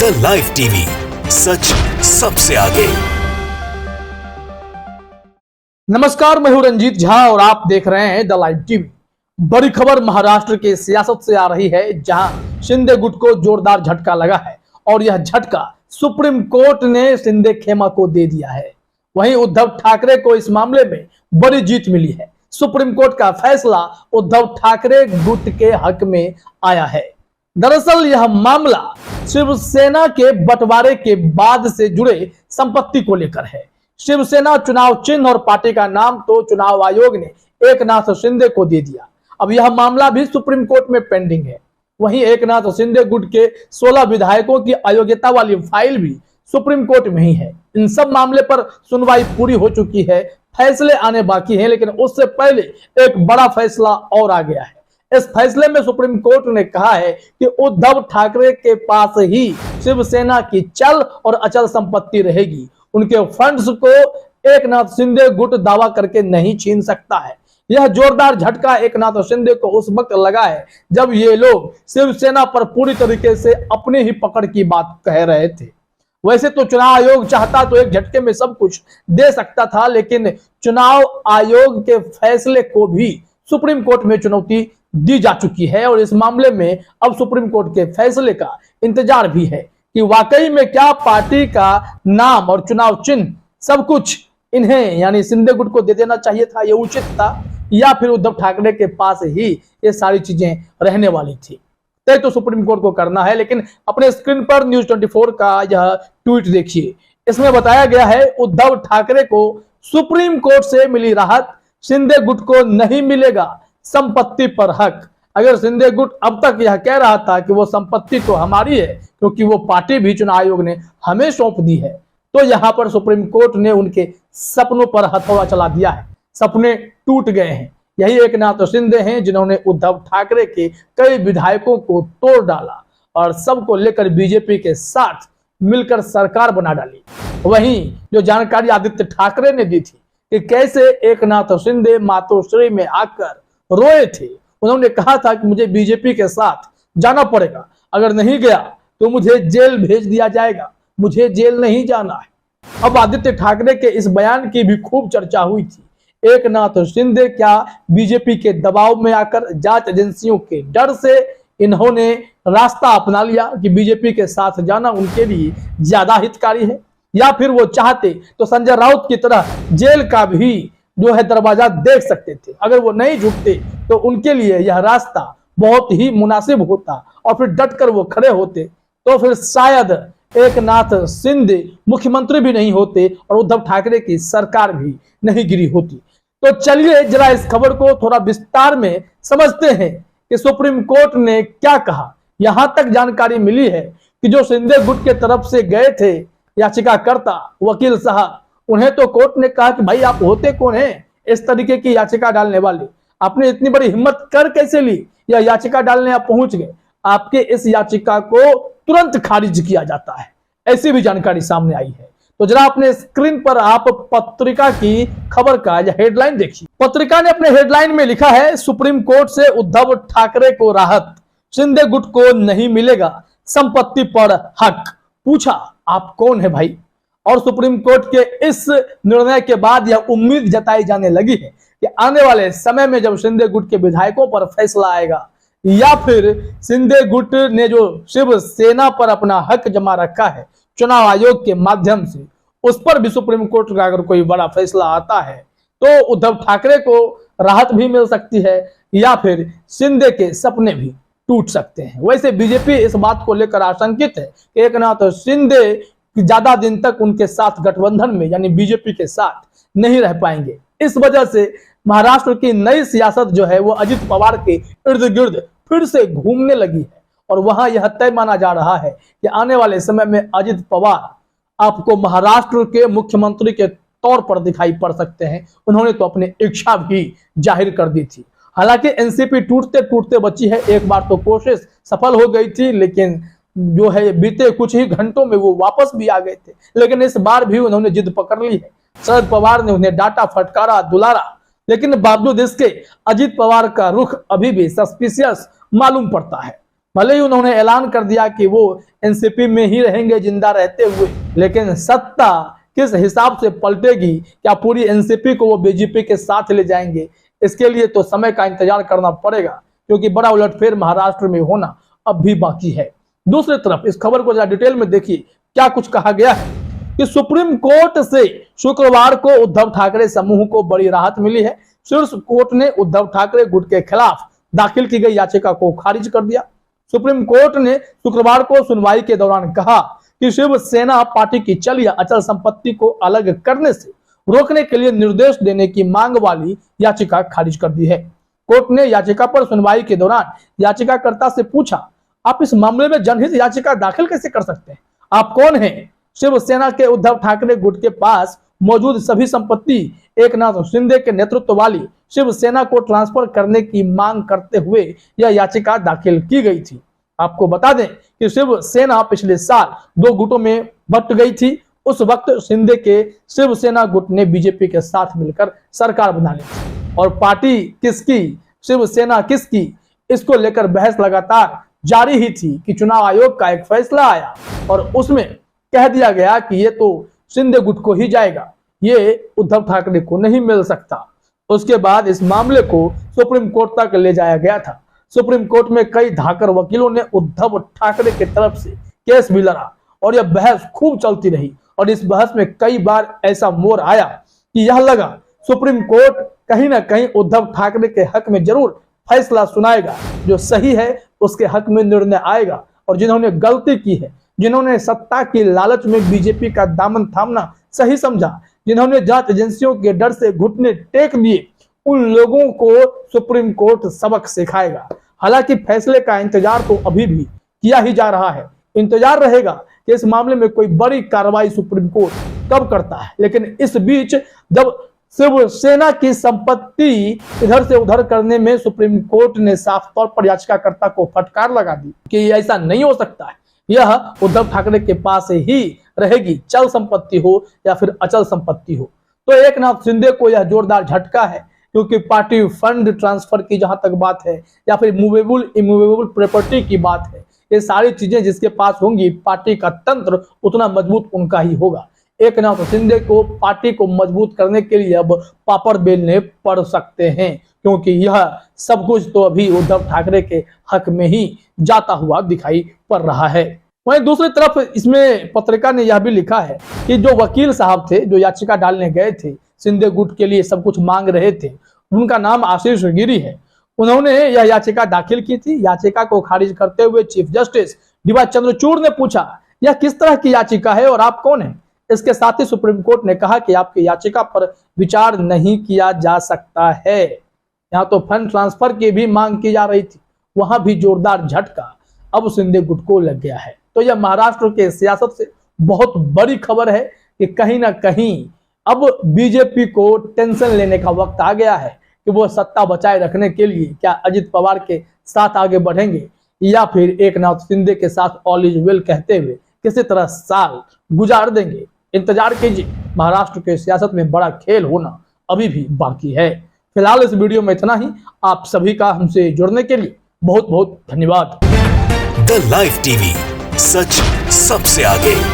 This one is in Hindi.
द लाइव टीवी, सच सबसे आगे। नमस्कार, मैं हूं रंजीत झा और आप देख रहे हैं द लाइव टीवी। बड़ी खबर महाराष्ट्र के सियासत से आ रही है, जहां शिंदे गुट को जोरदार झटका लगा है और यह झटका सुप्रीम कोर्ट ने शिंदे खेमा को दे दिया है। वहीं उद्धव ठाकरे को इस मामले में बड़ी जीत मिली है। सुप्रीम कोर्ट का फैसला उद्धव ठाकरे गुट के हक में आया है। दरअसल यह मामला शिवसेना के बंटवारे के बाद से जुड़े संपत्ति को लेकर है। शिवसेना चुनाव चिन्ह और पार्टी का नाम तो चुनाव आयोग ने एकनाथ शिंदे को दे दिया। अब यह मामला भी सुप्रीम कोर्ट में पेंडिंग है। वहीं एकनाथ शिंदे गुट के 16 विधायकों की अयोग्यता वाली फाइल भी सुप्रीम कोर्ट में ही है। इन सब मामले पर सुनवाई पूरी हो चुकी है, फैसले आने बाकी हैं, लेकिन उससे पहले एक बड़ा फैसला और आ गया है। इस फैसले में सुप्रीम कोर्ट ने कहा है कि उद्धव ठाकरे के पास ही शिवसेना की चल और अचल संपत्ति रहेगी। उनके फंड्स को एकनाथ शिंदे गुट दावा करके नहीं छीन सकता है। यह जोरदार झटका एकनाथ शिंदे को उस वक्त लगा है जब ये लोग शिवसेना पर पूरी तरीके से अपने ही पकड़ की बात कह रहे थे। वैसे तो चुनाव आयोग चाहता तो एक झटके में सब कुछ दे सकता था, लेकिन चुनाव आयोग के फैसले को भी सुप्रीम कोर्ट में चुनौती दी जा चुकी है और इस मामले में अब सुप्रीम कोर्ट के फैसले का इंतजार भी है कि वाकई में क्या पार्टी का नाम और चुनाव चिन्ह सब कुछ इन्हें यानी शिंदे गुट को दे देना चाहिए था, यह उचित था, या फिर उद्धव ठाकरे के पास ही ये सारी चीजें रहने वाली थी। तय तो सुप्रीम कोर्ट को करना है। लेकिन अपने स्क्रीन पर न्यूज 24 का यह ट्वीट देखिए। इसमें बताया गया है, उद्धव ठाकरे को सुप्रीम कोर्ट से मिली राहत, शिंदे गुट को नहीं मिलेगा संपत्ति पर हक। अगर शिंदे गुट अब तक यह कह रहा था कि वो संपत्ति तो हमारी है क्योंकि वो पार्टी भी चुनाव आयोग ने हमें सौंप दी है, तो यहां पर सुप्रीम कोर्ट ने उनके सपनों पर हथौड़ा चला दिया है। सपने टूट गए हैं। यही एकनाथ शिंदे हैं जिन्होंने उद्धव ठाकरे के कई विधायकों को तोड़ डाला और सबको लेकर बीजेपी के साथ मिलकर सरकार बना डाली। वहीं जो जानकारी आदित्य ठाकरे ने दी थी कि कैसे एकनाथ शिंदे मातोश्री में आकर रोए थे, उन्होंने कहा था कि मुझे बीजेपी के साथ जाना पड़ेगा, अगर नहीं गया तो मुझे जेल भेज दिया जाएगा, मुझे जेल नहीं जाना है। अब आदित्य ठाकरे के इस बयान की भी खूब चर्चा हुई थी। एकनाथ शिंदे क्या बीजेपी के दबाव में आकर जांच एजेंसियों के डर से इन्होंने रास्ता अपना लिया कि बीजेपी के साथ जाना उनके लिए ज्यादा हितकारी है, या फिर वो चाहते तो संजय राउत की तरह जेल का भी जो है दरवाजा देख सकते थे। अगर वो नहीं झुकते तो उनके लिए यह रास्ता बहुत ही मुनासिब होता और फिर डटकर वो खड़े होते, तो फिर शायद एकनाथ शिंदे मुख्यमंत्री भी नहीं होते और उद्धव ठाकरे की सरकार भी नहीं गिरी होती। तो चलिए जरा इस खबर को थोड़ा विस्तार में समझते हैं कि सुप्रीम कोर्ट ने क्या कहा। यहां तक जानकारी मिली है कि जो शिंदे गुट के तरफ से गए थे याचिकाकर्ता वकील साहब, उन्हें तो कोर्ट ने कहा कि भाई आप होते कौन हैं इस तरीके की याचिका डालने वाले, आपने इतनी बड़ी हिम्मत कर कैसे ली, यह याचिका डालने आप पहुंच गए, आपके इस याचिका को तुरंत खारिज किया जाता है। ऐसी भी जानकारी सामने आई है। तो जरा अपने स्क्रीन पर आप पत्रिका की खबर का यह हेडलाइन देखिए। पत्रिका ने अपने हेडलाइन में लिखा है, सुप्रीम कोर्ट से उद्धव ठाकरे को राहत, शिंदे गुट को नहीं मिलेगा संपत्ति पर हक। पूछा आप कौन है भाई? और सुप्रीम कोर्ट के इस निर्णय के बाद यह उम्मीद जताई जाने लगी है कि आने वाले समय में जब शिंदे गुट के विधायकों पर फैसला आएगा या फिर शिंदे गुट ने जो शिवसेना पर अपना हक जमा रखा है चुनाव आयोग के माध्यम से, उस पर भी सुप्रीम कोर्ट का अगर कोई बड़ा फैसला आता है तो उद्धव ठाकरे को राहत भी मिल सकती है या फिर शिंदे के सपने भी टूट सकते हैं। वैसे बीजेपी इस बात को लेकर आशंकित है कि एकनाथ शिंदे ज्यादा दिन तक उनके साथ गठबंधन में यानी बीजेपी के साथ नहीं रह पाएंगे। इस वजह से महाराष्ट्र की नई सियासत जो है वो अजित पवार के इर्द गिर्द फिर से घूमने लगी है और वहां यह तय माना जा रहा है कि आने वाले समय में अजित पवार आपको महाराष्ट्र के मुख्यमंत्री के तौर पर दिखाई पड़ सकते हैं। उन्होंने तो अपनी इच्छा भी जाहिर कर दी थी। हालांकि एनसीपी टूटते टूटते बची है। एक बार तो कोशिश सफल हो गई थी, लेकिन जो है बीते कुछ ही घंटों में वो वापस भी आ गए थे। लेकिन इस बार भी उन्होंने जिद पकड़ ली है। शरद पवार ने उन्हें डांटा, फटकारा, दुलारा, लेकिन बावजूद इसके अजित पवार का रुख अभी भी सस्पिशियस मालूम पड़ता है। भले ही उन्होंने ऐलान कर दिया कि वो एनसीपी में ही रहेंगे जिंदा रहते हुए, लेकिन सत्ता किस हिसाब से पलटेगी, क्या पूरी एनसीपी को वो बीजेपी के साथ ले जाएंगे, इसके लिए तो समय का इंतजार करना पड़ेगा, क्योंकि बड़ा उलटफेर महाराष्ट्र में होना अब भी बाकी है। दूसरी तरफ इस खबर को जरा डिटेल में देखिए क्या कुछ कहा गया है कि सुप्रीम कोर्ट से शुक्रवार को उद्धव ठाकरे समूह को बड़ी राहत मिली है। शीर्ष कोर्ट ने उद्धव ठाकरे गुट के खिलाफ दाखिल की गई याचिका को खारिज कर दिया। सुप्रीम कोर्ट ने शुक्रवार को सुनवाई के दौरान कहा कि शिवसेना पार्टी की चल या अचल संपत्ति को अलग करने से रोकने के लिए निर्देश देने की मांग वाली याचिका खारिज कर दी है। कोर्ट ने याचिका पर सुनवाई के दौरान याचिकाकर्ता से पूछा, आप इस मामले में जनहित याचिका दाखिल कैसे कर सकते हैं? आप कौन हैं? शिवसेना के उद्धव ठाकरे गुट के पास मौजूद सभी संपत्ति एकनाथ शिंदे के नेतृत्व वाली शिवसेना को ट्रांसफर करने की मांग करते हुए यह याचिका दाखिल की गई थी। आपको बता दें कि शिवसेना पिछले साल 2 गुटों में बंट गई थी। उस वक्त शिंदे के शिवसेना गुट ने बीजेपी के साथ मिलकर सरकार बना ली थी और पार्टी किसकी, शिवसेना किसकी, इसको लेकर बहस लगातार जारी ही थी कि चुनाव आयोग का एक फैसला आया और उसमें कह दिया गया कि ये तो शिंदे गुट को ही जाएगा, ये उद्धव ठाकरे को नहीं मिल सकता। उसके बाद इस मामले को सुप्रीम कोर्ट तक ले जाया गया था। सुप्रीम कोर्ट में कई धाकर वकीलों ने उद्धव ठाकरे की तरफ से केस भी लड़ा और यह बहस खूब चलती रही और इस बहस में कई बार ऐसा मोड़ आया कि यह लगा सुप्रीम कोर्ट कहीं ना कहीं उद्धव ठाकरे के हक में जरूर फैसला सुनाएगा, जो सही है उसके हक में निर्णय आएगा और जिन्होंने गलती की है, जिन्होंने सत्ता की लालच में बीजेपी का दामन थामना सही समझा, जिन्होंने जांच एजेंसियों के डर से घुटने टेक दिए, उन लोगों को सुप्रीम कोर्ट सबक सिखाएगा। हालांकि फैसले का इंतजार तो अभी भी किया ही जा रहा है। इंतजार रहेगा कि इस मामले में कोई बड़ी कार्रवाई सुप्रीम कोर्ट कब करता है, लेकिन इस बीच जब शिवसेना की संपत्ति इधर से उधर करने में सुप्रीम कोर्ट ने साफ तौर पर याचिकाकर्ता को फटकार लगा दी कि ऐसा नहीं हो सकता है, यह उद्धव ठाकरे के पास ही रहेगी, चल संपत्ति हो या फिर अचल संपत्ति हो। तो एकनाथ शिंदे को यह जोरदार झटका है, क्योंकि पार्टी फंड ट्रांसफर की जहां तक बात है या फिर मूवेबल इमूवेबल प्रॉपर्टी की बात है, ये सारी चीजें जिसके पास होंगी, पार्टी का तंत्र उतना मजबूत उनका ही होगा। एकनाथ शिंदे को पार्टी को मजबूत करने के लिए अब पापड़ बेलने पड़ सकते हैं, क्योंकि यह सब कुछ तो अभी उद्धव ठाकरे के हक में ही जाता हुआ दिखाई पड़ रहा है। वहीं दूसरी तरफ इसमें पत्रिका ने यह भी लिखा है कि जो वकील साहब थे, जो याचिका डालने गए थे, शिंदे गुट के लिए सब कुछ मांग रहे थे, उनका नाम आशीष गिरी है। उन्होंने यह याचिका दाखिल की थी। याचिका को खारिज करते हुए चीफ जस्टिस डीवाई चंद्रचूड़ ने पूछा, यह किस तरह की याचिका है और आप कौन हैं? इसके साथ ही सुप्रीम कोर्ट ने कहा कि आपकी याचिका पर विचार नहीं किया जा सकता है। यहाँ तो फंड ट्रांसफर की भी मांग की जा रही थी, वहां भी जोरदार झटका अब शिंदे गुट को लग गया है। तो यह महाराष्ट्र के सियासत से बहुत बड़ी खबर है कि कहीं ना कहीं अब बीजेपी को टेंशन लेने का वक्त आ गया है कि वो सत्ता बचाए रखने के लिए क्या अजित पवार के साथ आगे बढ़ेंगे या फिर एकनाथ शिंदे के साथ ऑल इज वेल कहते हुए किसी तरह साल गुजार देंगे। इंतजार कीजिए, महाराष्ट्र के सियासत में बड़ा खेल होना अभी भी बाकी है। फिलहाल इस वीडियो में इतना ही। आप सभी का हमसे जुड़ने के लिए बहुत बहुत धन्यवाद। द लाइव टीवी, सच सबसे आगे।